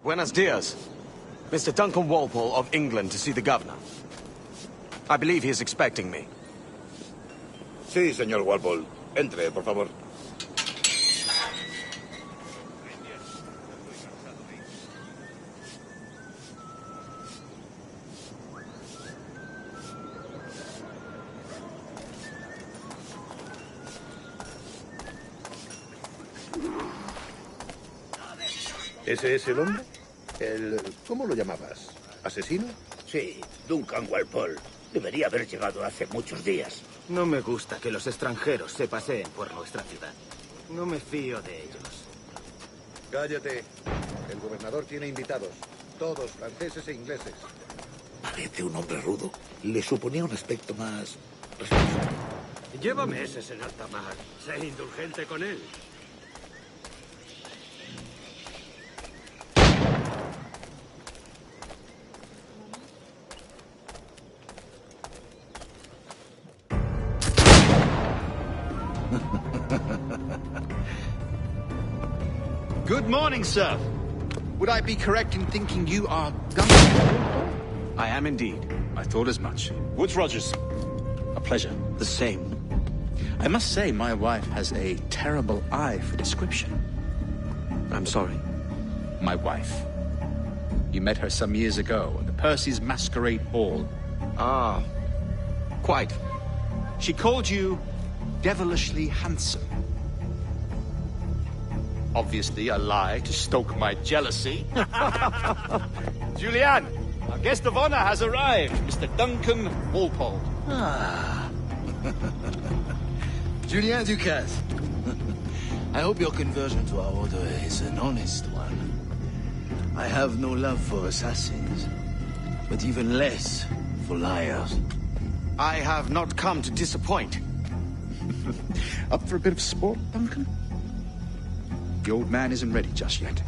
Buenos dias. Mr. Duncan Walpole of England to see the governor. I believe he is expecting me. Sí, señor Walpole. Entre, por favor. ¿Ese es el hombre? ¿Cómo lo llamabas? ¿Asesino? Sí, Duncan Walpole. Debería haber llegado hace muchos días. No me gusta que los extranjeros se paseen por nuestra ciudad. No me fío de ellos. Cállate. El gobernador tiene invitados. Todos franceses e ingleses. Parece un hombre rudo. Le suponía un aspecto más respetuoso. Lleva meses en alta mar. Sé indulgente con él. Good morning, sir. Would I be correct in thinking you are Duncan? I am indeed. I thought as much. Woods Rogers. A pleasure. The same. I must say, my wife has a terrible eye for description. I'm sorry. My wife. You met her some years ago at the Percy's Masquerade Ball. Ah, quite. She called you devilishly handsome. Obviously a lie to stoke my jealousy. Julianne, our guest of honor has arrived, Mr. Duncan Walpole. Ah. Julien Ducasse. I hope your conversion to our order is an honest one. I have no love for assassins, but even less for liars. I have not come to disappoint. Up for a bit of sport, Duncan? The old man isn't ready just yet.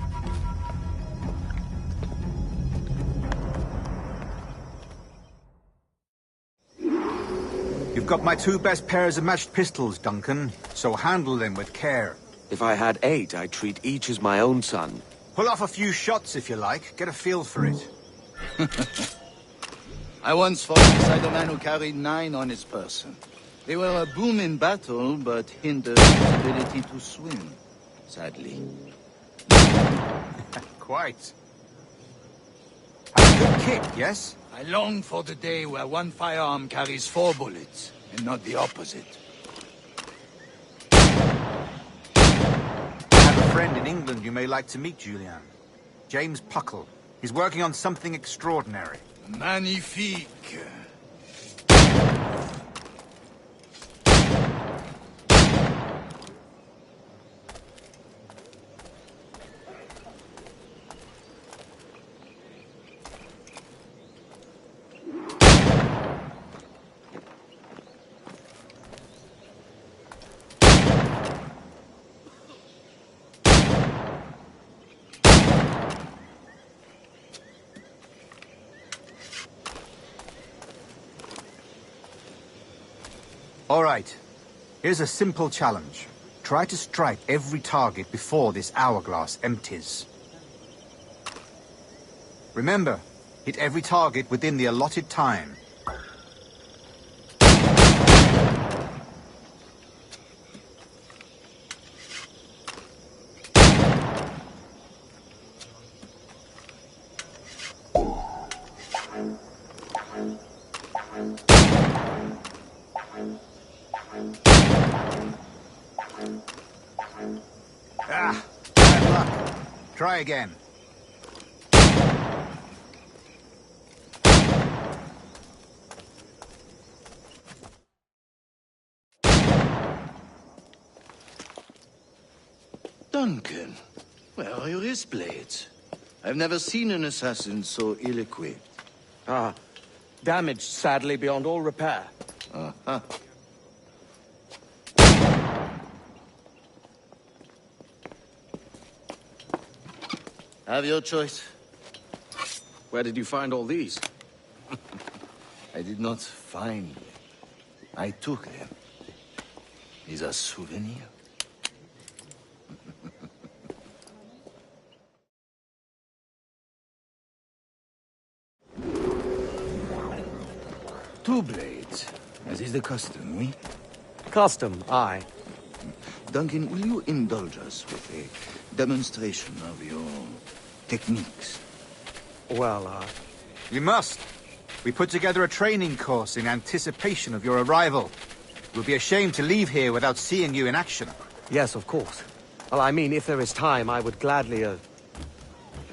You've got my two best pairs of matched pistols, Duncan, so handle them with care. If I had 8, I'd treat each as my own son. Pull off a few shots if you like, get a feel for it. I once fought beside a man who carried 9 on his person. They were a boom in battle, but hindered his ability to swim, sadly. Quite. Have a good kick, yes? I long for the day where one firearm carries 4 bullets, and not the opposite. I have a friend in England you may like to meet, Julian. James Puckle. He's working on something extraordinary. Magnifique. All right. Here's a simple challenge. Try to strike every target before this hourglass empties. Remember, hit every target within the allotted time. Ah, bad luck. Try again. Duncan, where are your wrist blades? I've never seen an assassin so ill-equipped. Ah, damaged sadly beyond all repair. Uh-huh. Have your choice. Where did you find all these? I did not find them. I took them. These are souvenirs. two blades, as is the custom, oui? Custom, aye. Duncan, will you indulge us with a demonstration of your techniques? Well, You must. We put together a training course in anticipation of your arrival. It would be a shame to leave here without seeing you in action. yes, of course. Well, I mean, if there is time, I would gladly,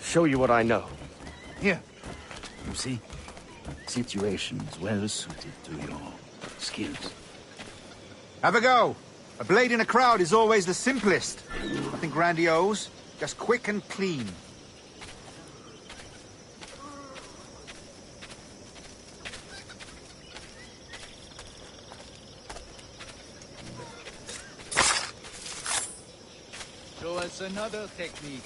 show you what I know. Here. You see? Situations well suited to your skills. Have a go. A blade in a crowd is always the simplest. Nothing grandiose, just quick and clean. Show us another technique.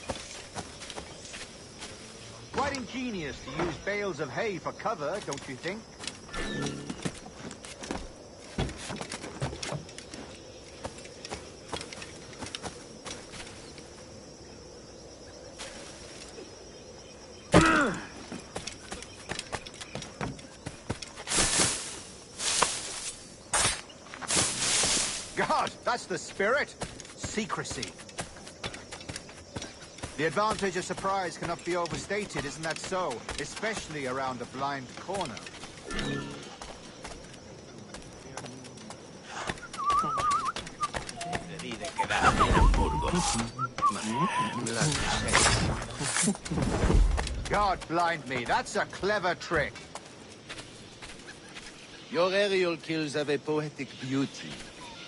Quite ingenious to use bales of hay for cover, don't you think? God, that's the spirit. Secrecy. The advantage of surprise cannot be overstated, isn't that so? Especially around a blind corner. God blind me, that's a clever trick. Your aerial kills have a poetic beauty,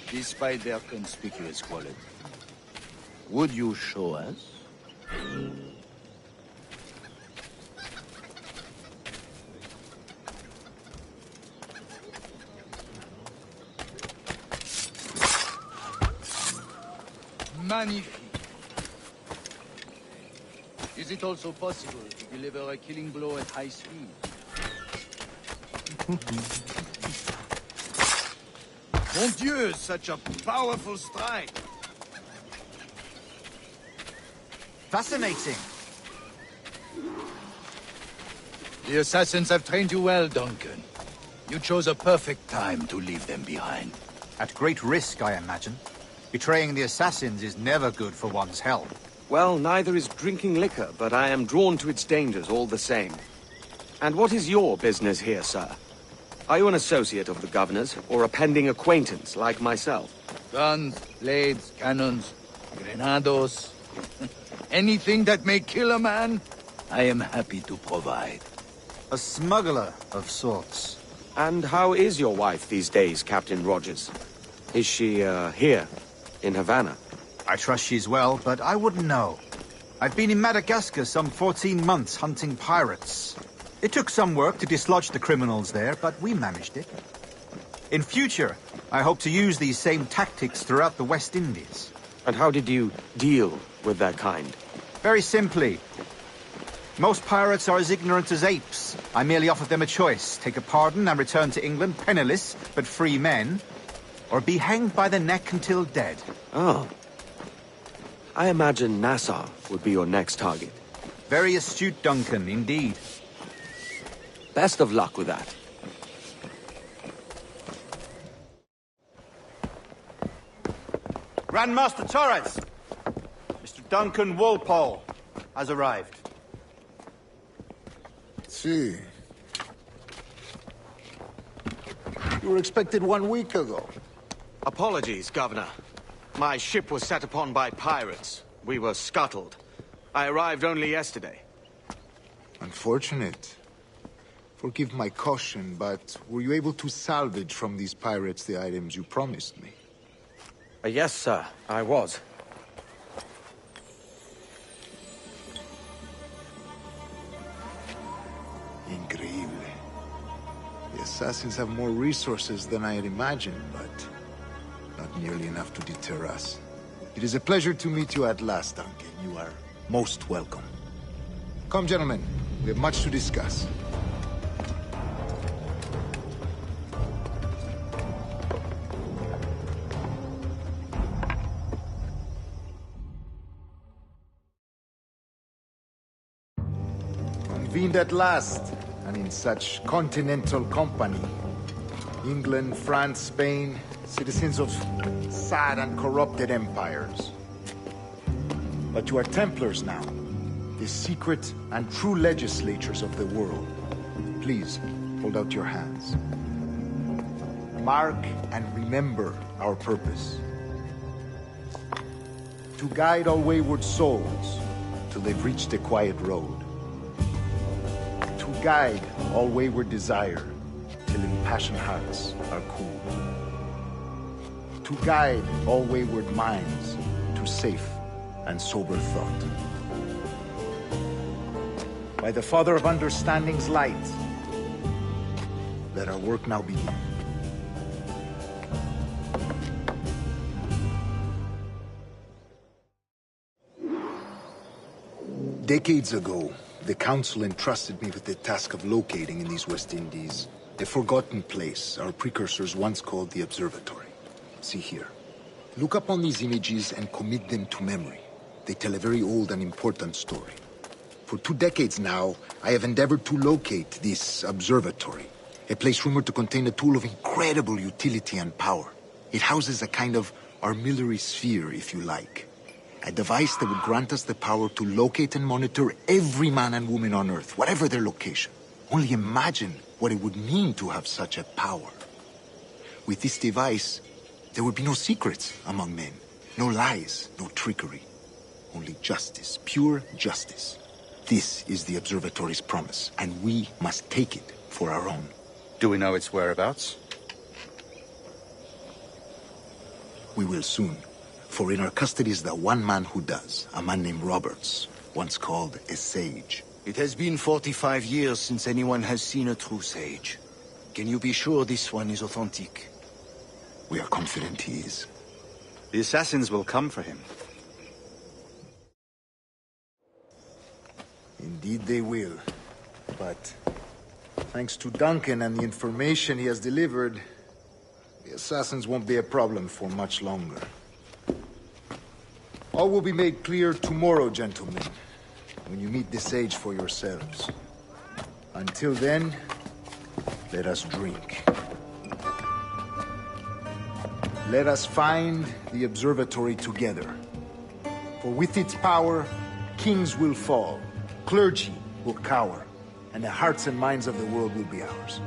despite their conspicuous quality. Would you show us? Magnifique. Is it also possible to deliver a killing blow at high speed? Mon Dieu, such a powerful strike! Fascinating. The assassins have trained you well, Duncan. You chose a perfect time to leave them behind. At great risk, I imagine. Betraying the assassins is never good for one's health. Well, neither is drinking liquor, but I am drawn to its dangers all the same. And what is your business here, sir? Are you an associate of the governor's, or a pending acquaintance like myself? Guns, blades, cannons, grenados. Anything that may kill a man, I am happy to provide. A smuggler of sorts. And how is your wife these days, Captain Rogers? Is she, here, in Havana? I trust she's well, but I wouldn't know. I've been in Madagascar some 14 months hunting pirates. It took some work to dislodge the criminals there, but we managed it. In future, I hope to use these same tactics throughout the West Indies. And how did you deal with that kind? Very simply. Most pirates are as ignorant as apes. I merely offered them a choice. Take a pardon and return to England penniless, but free men. Or be hanged by the neck until dead. Oh. I imagine Nassau would be your next target. Very astute, Duncan, indeed. Best of luck with that. Grandmaster Torres! Mr. Duncan Walpole has arrived. See. You were expected 1 week ago. Apologies, Governor. My ship was set upon by pirates. We were scuttled. I arrived only yesterday. Unfortunate. Forgive my caution, but were you able to salvage from these pirates the items you promised me? Yes, sir, I was. Increíble. The assassins have more resources than I had imagined, but not nearly enough to deter us. It is a pleasure to meet you at last, Duncan. You are most welcome. Come, gentlemen. We have much to discuss. Convened at last, and in such continental company. England, France, Spain, citizens of sad and corrupted empires. But you are Templars now, the secret and true legislatures of the world. Please, hold out your hands. Mark and remember our purpose. To guide all wayward souls till they've reached a quiet road. To guide all wayward desire till impassioned hearts are cool. To guide all wayward minds to safe and sober thought. By the Father of Understanding's light, let our work now begin. Decades ago, the Council entrusted me with the task of locating in these West Indies a forgotten place our precursors once called the Observatory. See here. Look upon these images and commit them to memory. They tell a very old and important story. For 2 decades now, I have endeavored to locate this observatory, a place rumored to contain a tool of incredible utility and power. It houses a kind of armillary sphere, if you like. A device that would grant us the power to locate and monitor every man and woman on Earth, whatever their location. Only imagine what it would mean to have such a power. With this device, there would be no secrets among men, no lies, no trickery. Only justice, pure justice. This is the Observatory's promise, and we must take it for our own. Do we know its whereabouts? We will soon. For in our custody is the one man who does, a man named Roberts, once called a sage. It has been 45 years since anyone has seen a true sage. Can you be sure this one is authentic? We are confident he is. The assassins will come for him. Indeed they will. But thanks to Duncan and the information he has delivered, the assassins won't be a problem for much longer. All will be made clear tomorrow, gentlemen, when you meet the sage for yourselves. Until then, let us drink. Let us find the observatory together. For with its power, kings will fall, clergy will cower, and the hearts and minds of the world will be ours.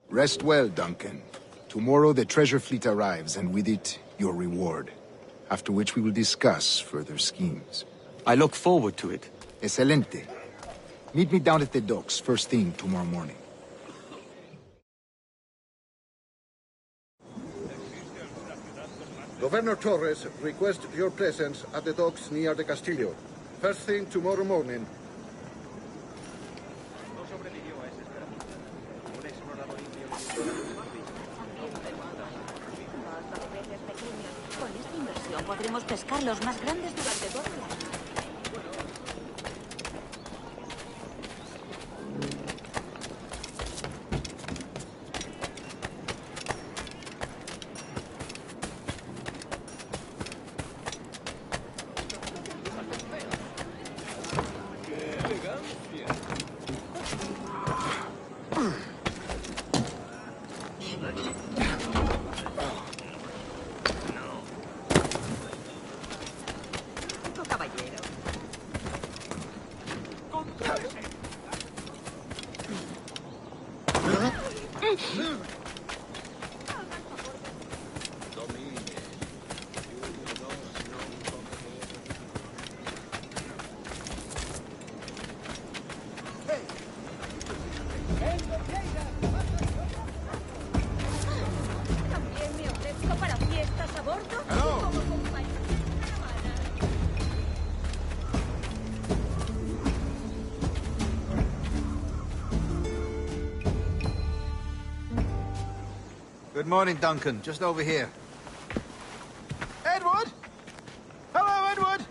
Rest well, Duncan. Tomorrow the treasure fleet arrives, and with it, your reward. After which we will discuss further schemes. I look forward to it. Excelente. Meet me down at the docks first thing tomorrow morning. Governor Torres requests your presence at the docks near the Castillo. First thing tomorrow morning. Podremos pescar los más grandes durante todo el año. Good morning, Duncan. Just over here. Edward? Hello, Edward!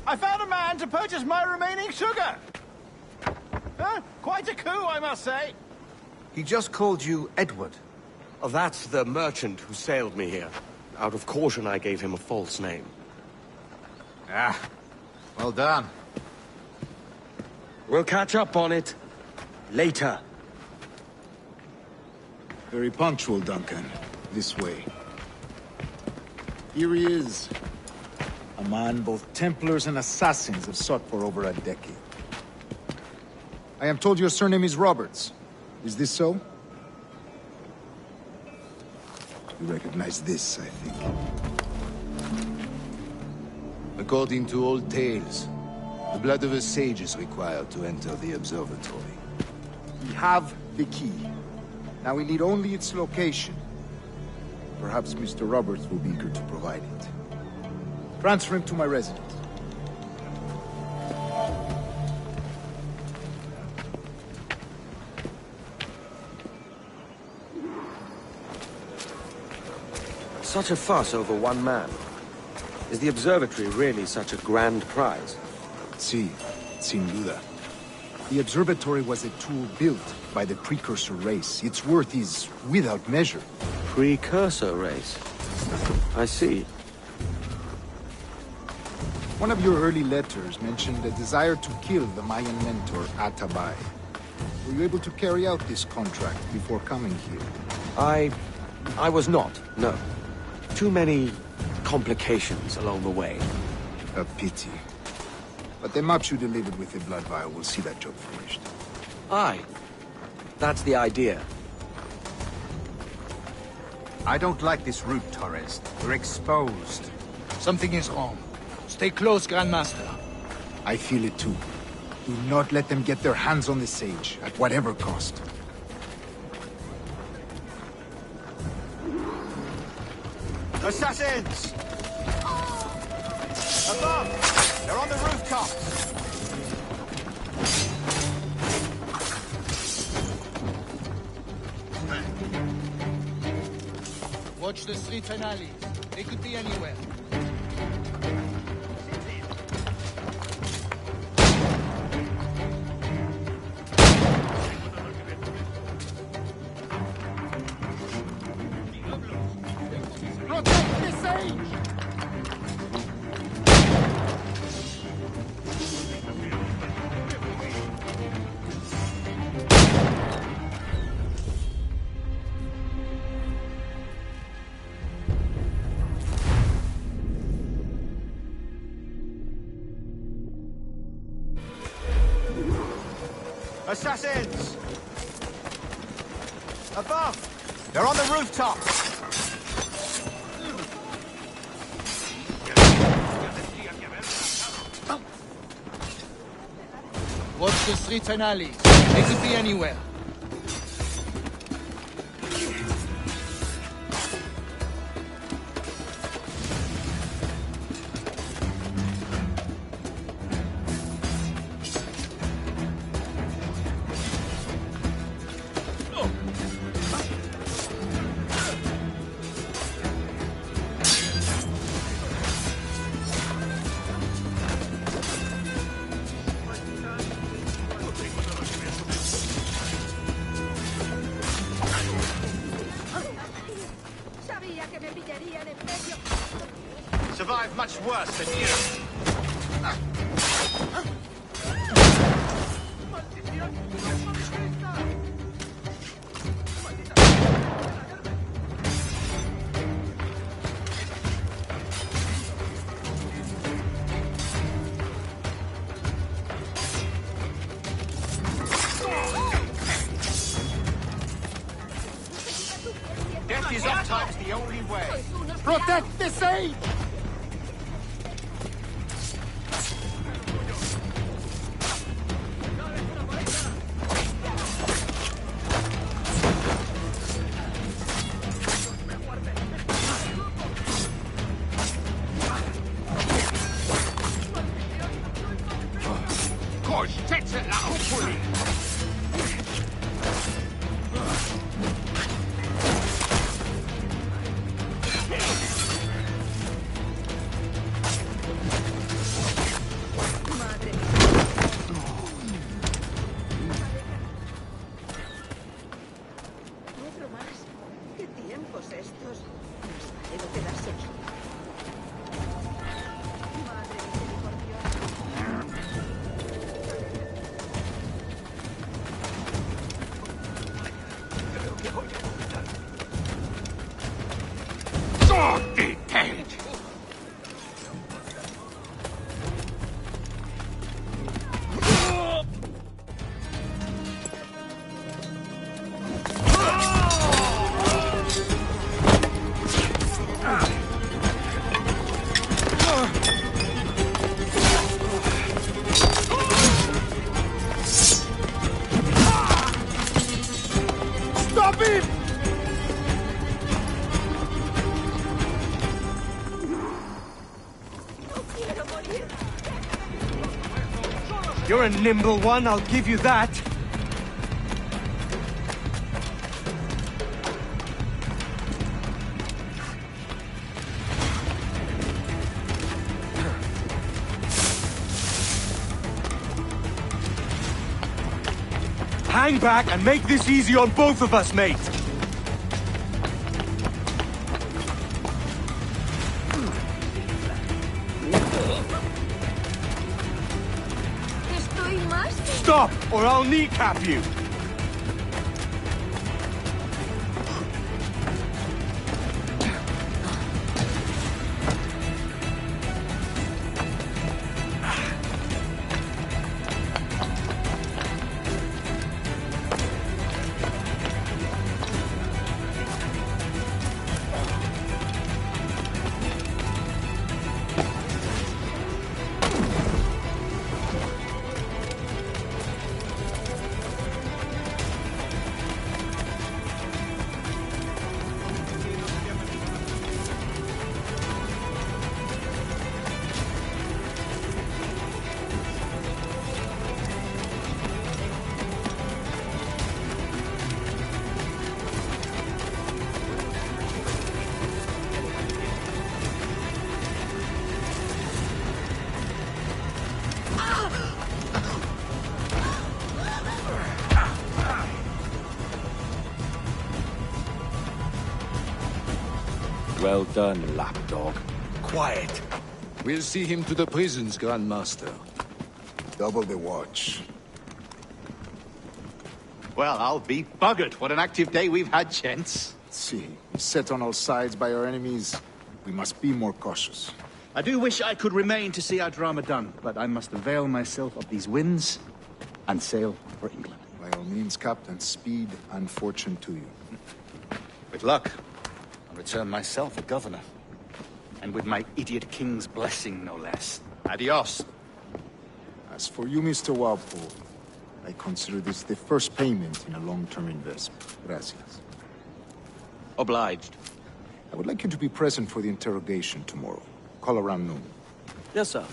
I found a man to purchase my remaining sugar! Quite a coup, I must say. He just called you Edward. Oh, that's the merchant who sailed me here. Out of caution, I gave him a false name. Ah, well done. We'll catch up on it later. Very punctual, Duncan. This way. Here he is. A man both Templars and Assassins have sought for over a decade. I am told your surname is Roberts. Is this so? You recognize this, I think. According to old tales, the blood of a sage is required to enter the observatory. We have the key. Now we need only its location. Perhaps Mr. Roberts will be eager to provide it. Transfer him to my residence. Such a fuss over one man. Is the observatory really such a grand prize? Si, sin duda. The observatory was a tool built by the precursor race. Its worth is without measure. Precursor race? I see. One of your early letters mentioned a desire to kill the Mayan mentor, Atabay. Were you able to carry out this contract before coming here? I was not, no. Too many complications along the way. A pity. But the maps you delivered with the blood vial will see that job finished. Aye. That's the idea. I don't like this route, Torres. We're exposed. Something is wrong. Stay close, Grandmaster. I feel it too. Do not let them get their hands on the sage, at whatever cost. Assassins! Above! They're on the rooftops! Watch the streets and alleys. They could be anywhere. Assassins! Above! They're on the rooftops! Watch the streets and alleys. They could be anywhere. Survived much worse than you. Death is sometimes the only way. Protect the sage! tipos estos. Más vale no quedarse aquí. Madre misericordiosa. Creo que voy a vomitar. Stop him! You're a nimble one, I'll give you that. Hang back and make this easy on both of us, mate. Estoy más... Stop, or I'll kneecap you. Well done, lapdog. Quiet. We'll see him to the prisons, Grandmaster. Double the watch. Well, I'll be buggered. What an active day we've had, gents. See, set on all sides by our enemies. We must be more cautious. I do wish I could remain to see our drama done, but I must avail myself of these winds and sail for England. By all means, Captain, speed and fortune to you. With luck, I'll return myself a governor. And with my idiot king's blessing, no less. Adios. As for you, Mr. Walpole, I consider this the first payment in a long-term investment. Gracias. Obliged. I would like you to be present for the interrogation tomorrow. Call around noon. Yes, sir.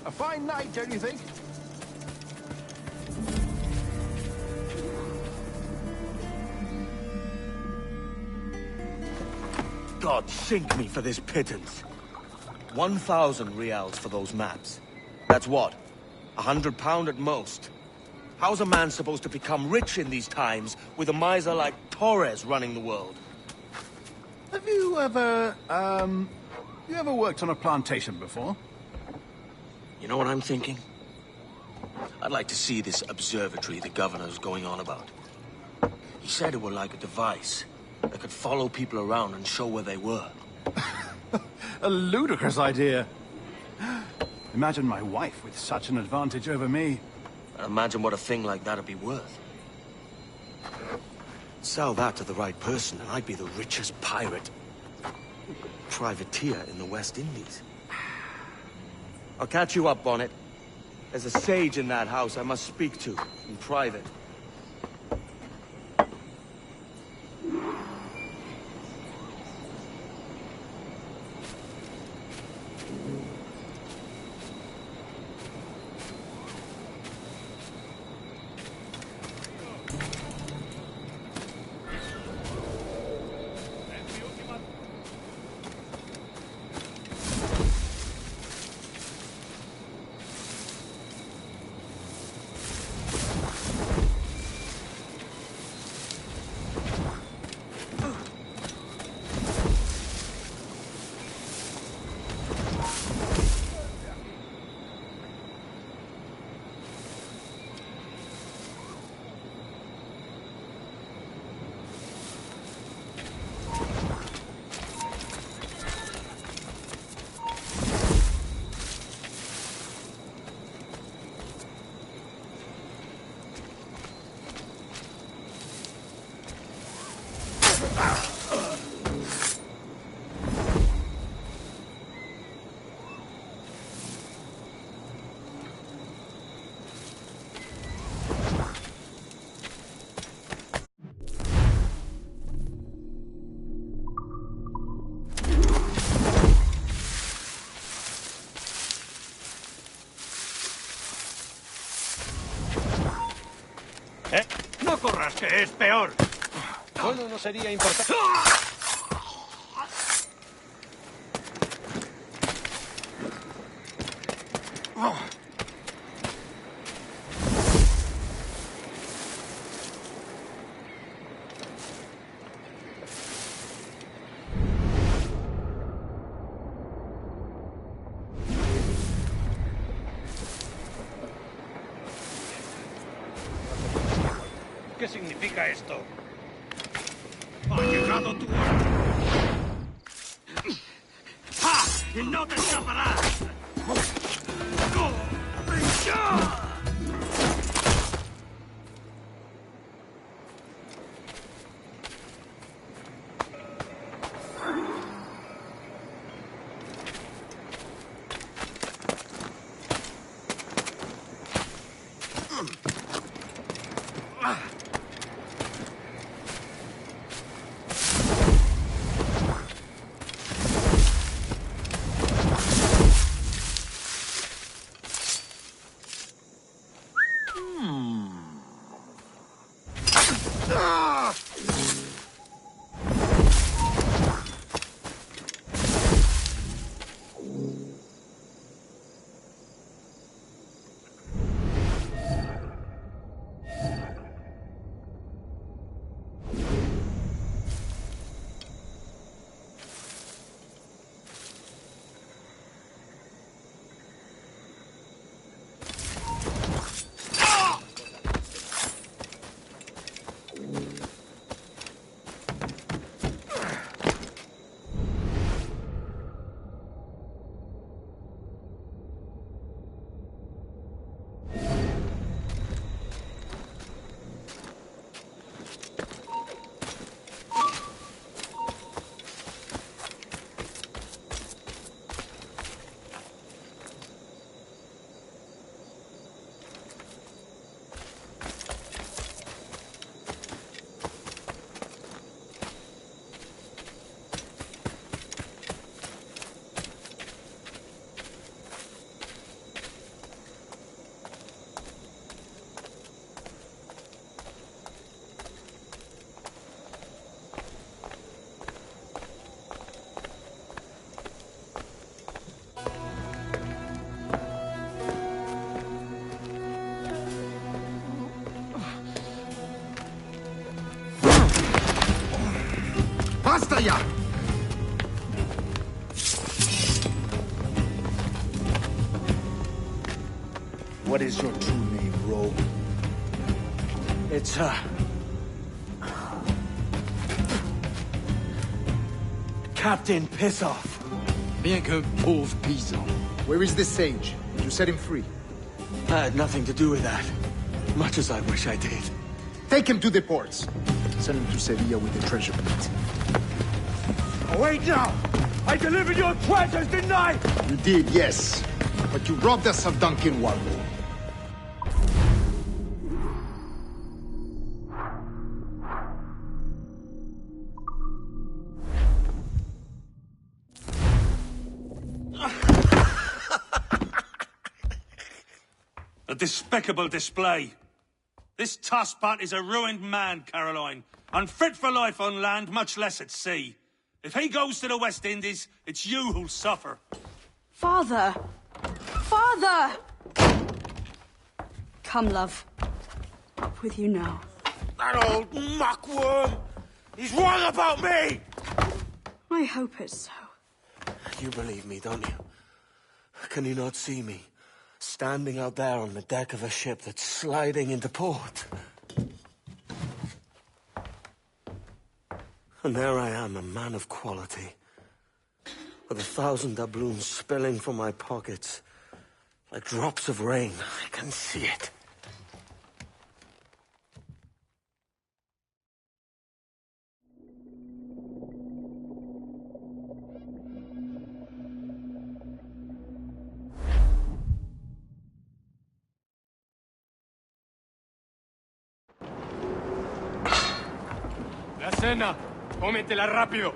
A fine night, don't you think? God sink me for this pittance. 1,000 reals for those maps. That's what? £100 at most. How's a man supposed to become rich in these times with a miser like Torres running the world? Have you ever, worked on a plantation before? You know what I'm thinking? I'd like to see this observatory the governor's going on about. He said it were like a device that could follow people around and show where they were. A ludicrous idea. Imagine my wife with such an advantage over me. And imagine what a thing like that'd be worth. Sell that to the right person and I'd be the richest pirate. Privateer in the West Indies. I'll catch you up, Bonnet. There's a sage in that house I must speak to, in private. No corras, que es peor. Bueno, no sería importante. ¿Qué significa esto? Ha llegado tu hora. ¡Ah! ¡Y no te escaparás! ¡Ya! Fire! What is your true name, rogue? It's, Captain Pissoff. Bien que pauvre paysan. Where is the sage? Did you set him free? I had nothing to do with that. Much as I wish I did. Take him to the ports. Send him to Sevilla with the treasure plate. Oh, wait now! I delivered your treasures, didn't I? You did, yes. But you robbed us of Duncan Warlow. A despicable display. This tosspot is a ruined man, Caroline. Unfit for life on land, much less at sea. If he goes to the West Indies, it's you who'll suffer. Father! Father! Come, love. Up with you now. That old muckworm! He's wrong about me! I hope it's so. You believe me, don't you? Can you not see me? Standing out there on the deck of a ship that's sliding into port. And there I am, a man of quality. With 1,000 doubloons spilling from my pockets. Like drops of rain. I can see it. La cena. Cómetela rápido.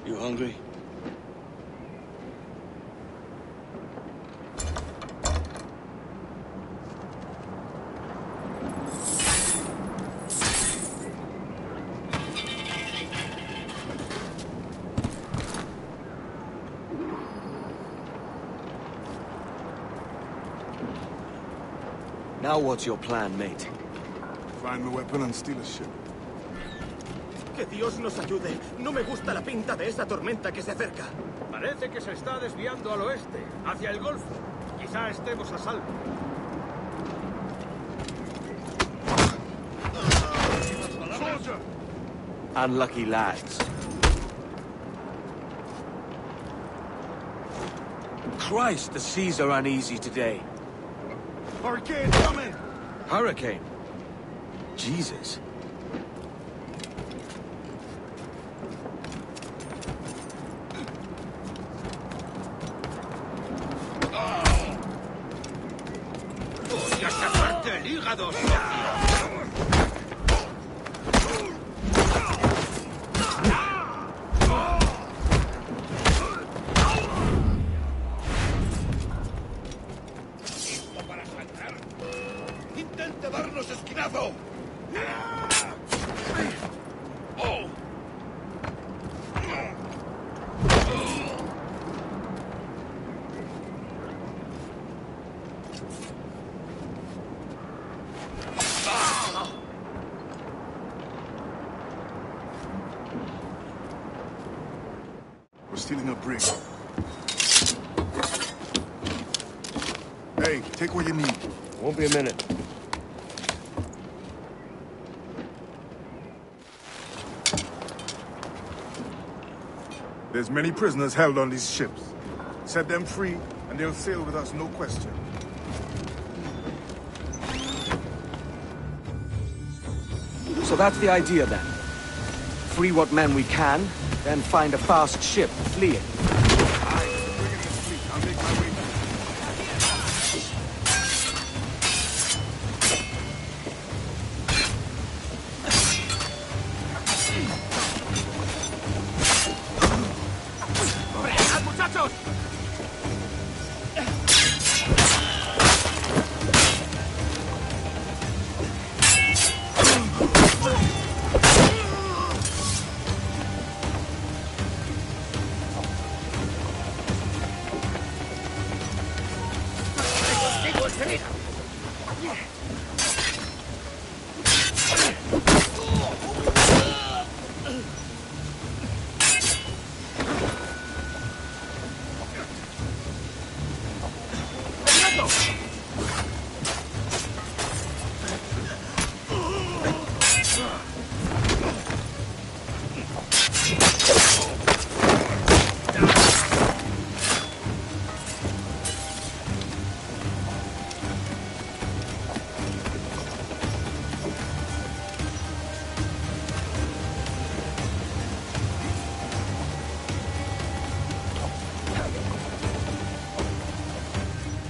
You hungry? Now what's your plan, mate? Find the weapon and steal a ship. Que Dios nos ayude. No me gusta la pinta de esa tormenta que se acerca. Parece que se está desviando al oeste, hacia el Golfo. Quizá estemos a salvo. Unlucky lads. Christ, the seas are uneasy today. Hurricane coming! Hurricane? Jesus. ¡Ya se parte el hígado, ¡Intente darnos esquinazo! We're stealing a brig. Hey, take what you need. Won't be a minute. There's many prisoners held on these ships. Set them free, and they'll sail with us, no question. So that's the idea then. Free what men we can, then find a fast ship fleeing. muchachos!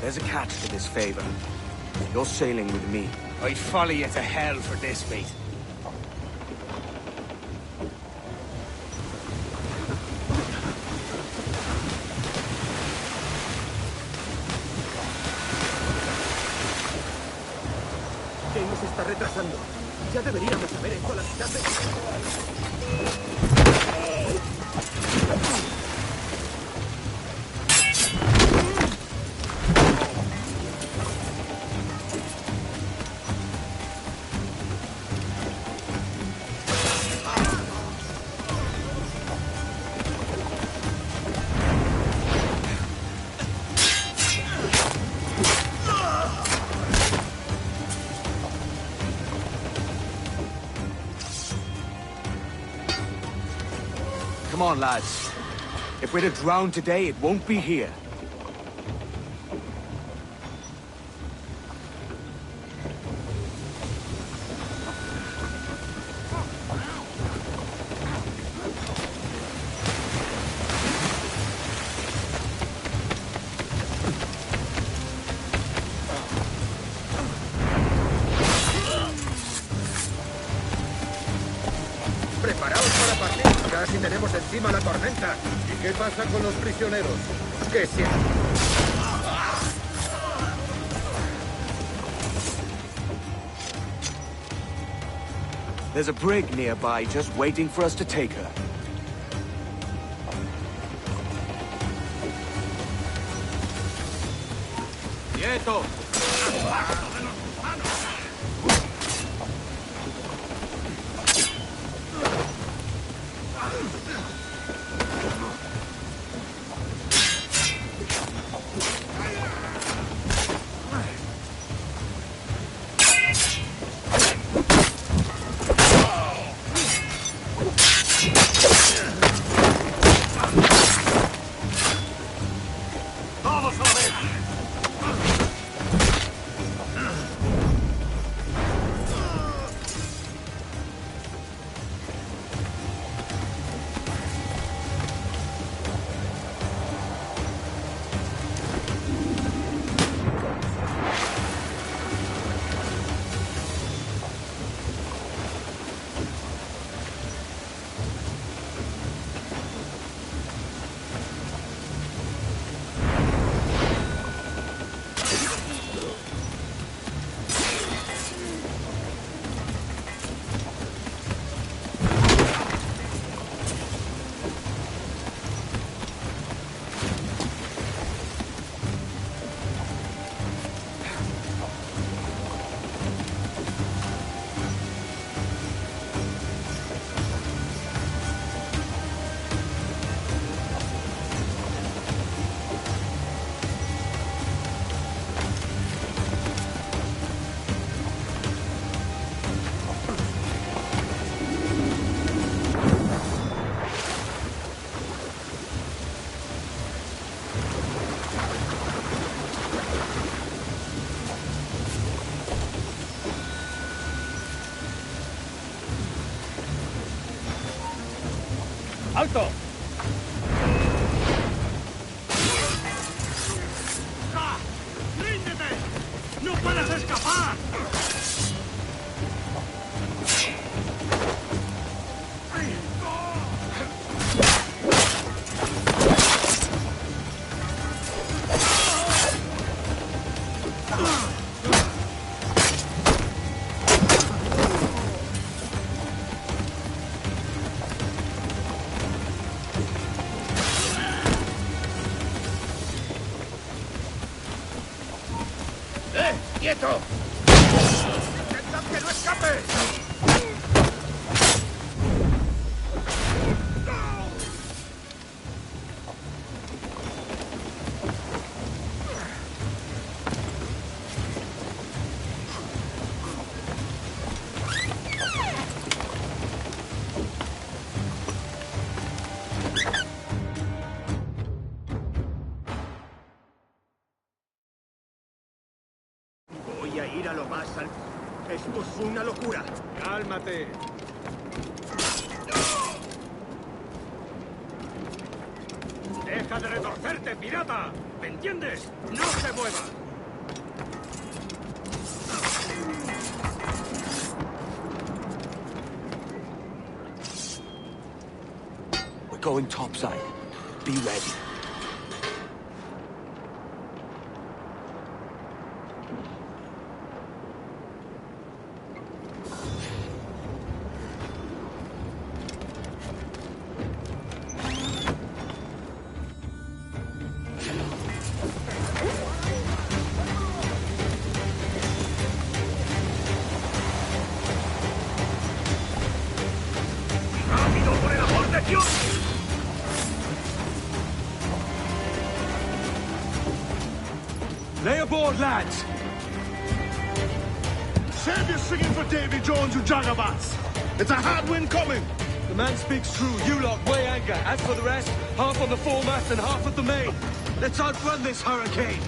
There's a catch to this favor. You're sailing with me. I'd follow you to hell for this, mate. ¿Qué nos está retrasando? Ya deberíamos haber hecho la mitad de... Come on, lads. If we're to drown today, it won't be here. Preparaos para partir. Casi tenemos encima la tormenta. ¿Y qué pasa con los prisioneros? Que se... There's a brig nearby just waiting for us to take her. ¡Quieto! ¡Todos a la vez! ¡Alto! ¡Ah! ¡Ríndete! ¡No puedes escapar! ¡Quieto! ¡Intentad que no escape! Voy a ir a lo más alto. Esto es una locura. ¡Cálmate! Deja de retorcerte, pirata. ¿Me entiendes? No se mueva. We're going topside. Be ready. Lay aboard, lads! Save your singing for Davy Jones, you jagabats! It's a hard wind coming! The man speaks true. You lot weigh anchor. As for the rest, half on the foremast and half at the main. Let's outrun this hurricane!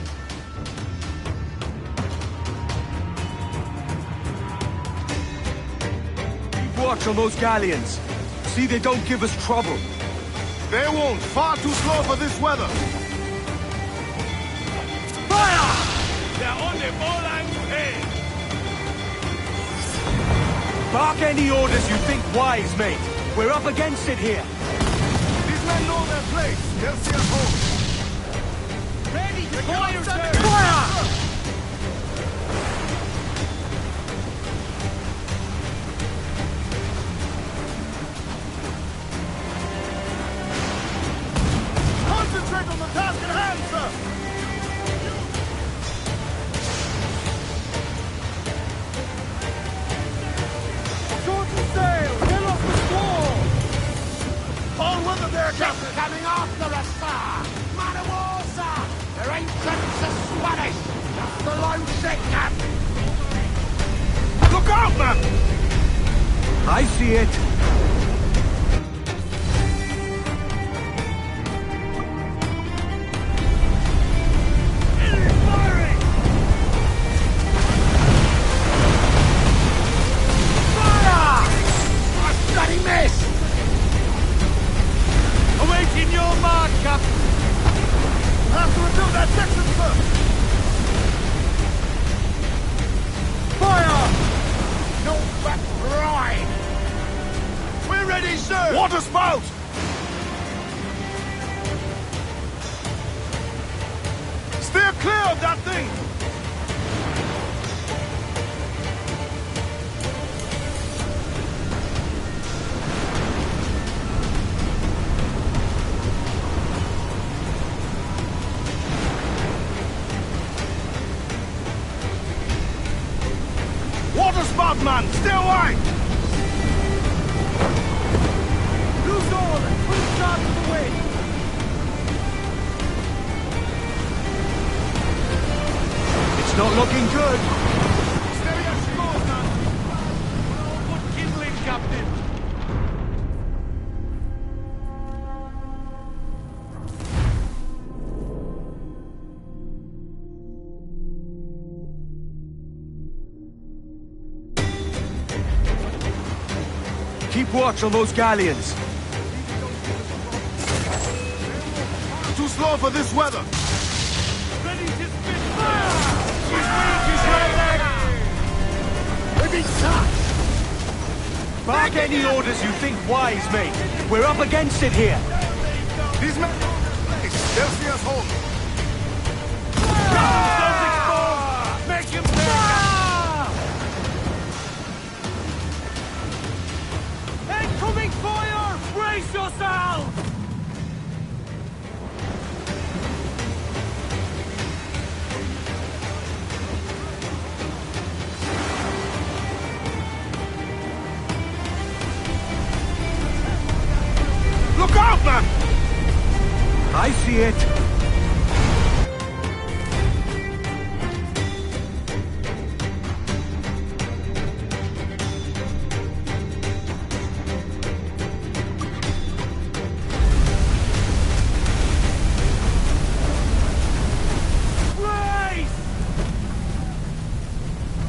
Keep watch on those galleons. See they don't give us trouble. They won't. Far too slow for this weather. They're on the Molang Bay! Bark any orders you think wise, mate. We're up against it here. These men know their place. They'll see us home. Ready to fire, sir! Fire! Concentrate on the task at hand, sir! All weather there, Captain! Coming after us, sir! Man of war, sir! Their ancients are Spanish! Just the low ship, Captain! Look out, man! I see it. Bloody miss! Awaiting your mark, Captain! Have to rebuild that section, sir! Fire! No back ride! We're ready, sir! Water spout! Steer clear of that thing! Water spout, man! Stay away! Loose all and full start to the wind! It's not looking good. Steady as she goes, man! All good kindling, Captain! Keep watch on those galleons. Too slow for this weather! Ready to spit fire! She's ready! We've been touched! Bark any orders you think wise, mate. We're up against it here. These men know their place. They'll see us home. Don't expose! Make him pay! Incoming fire! Brace yourself! Look out, man! I see it.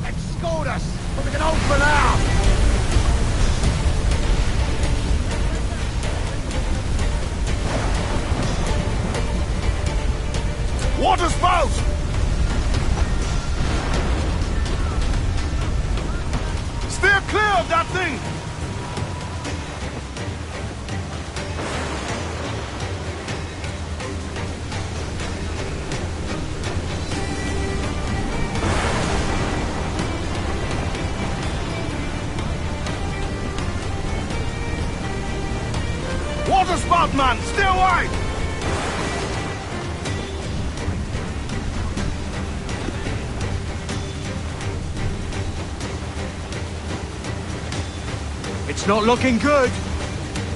Escort us, so we can open out! Water spout! Steer clear of that thing! Water spout, man! Stay wide! It's not looking good.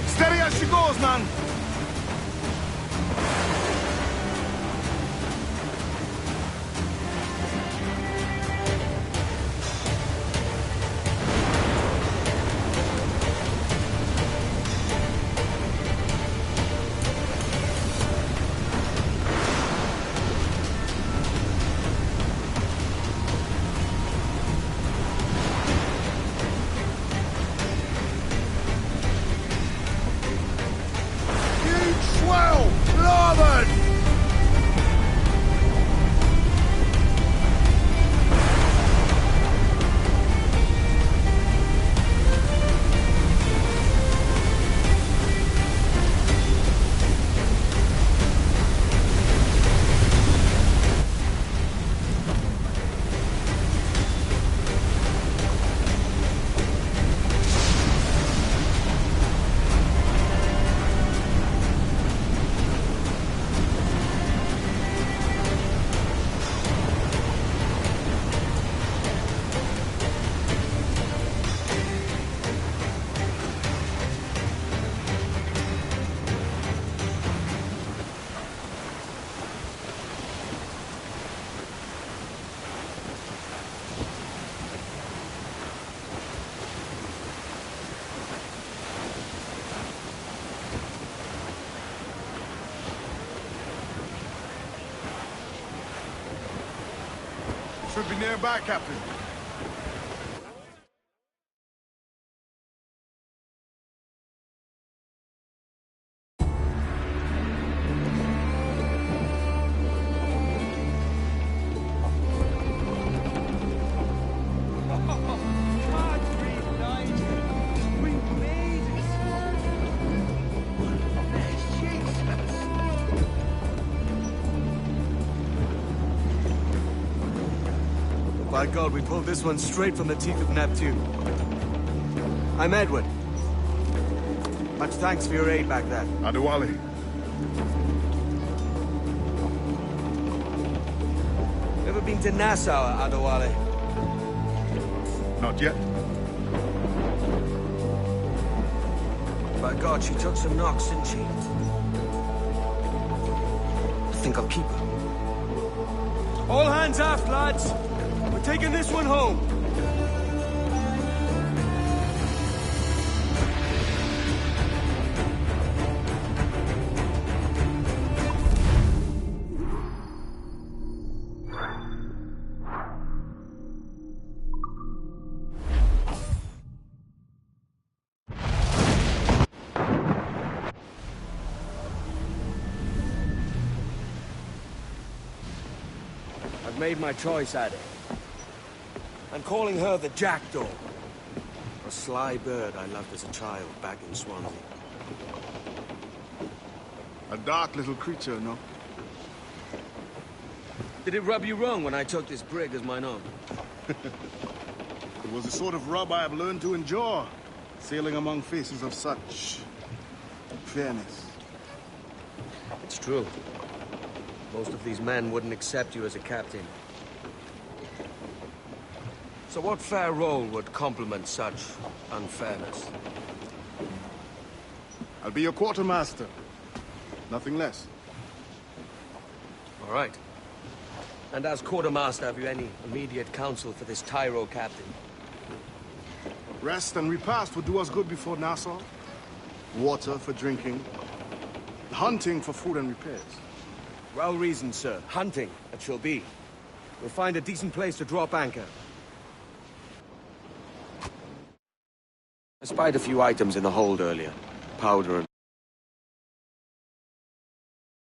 Steady as she goes, man! Swell! Larboard! Should be nearby, Captain. By God, we pulled this one straight from the teeth of Neptune. I'm Edward. Much thanks for your aid back then. Adewale. Ever been to Nassau, Adewale? Not yet. By God, she took some knocks, didn't she? I think I'll keep her. All hands aft, lads! We're taking this one home. I've made my choice, Addy. I'm calling her the Jackdaw. A sly bird I loved as a child back in Swansea. A dark little creature, no? Did it rub you wrong when I took this brig as mine own? It was the sort of rub I have learned to endure, sailing among faces of such fairness. It's true. Most of these men wouldn't accept you as a captain. So what fair role would complement such unfairness? I'll be your quartermaster. Nothing less. All right. And as quartermaster, have you any immediate counsel for this Tyro captain? Rest and repast would do us good before Nassau. Water for drinking. Hunting for food and repairs. Well reasoned, sir. Hunting, it shall be. We'll find a decent place to drop anchor. I spied a few items in the hold earlier. Powder and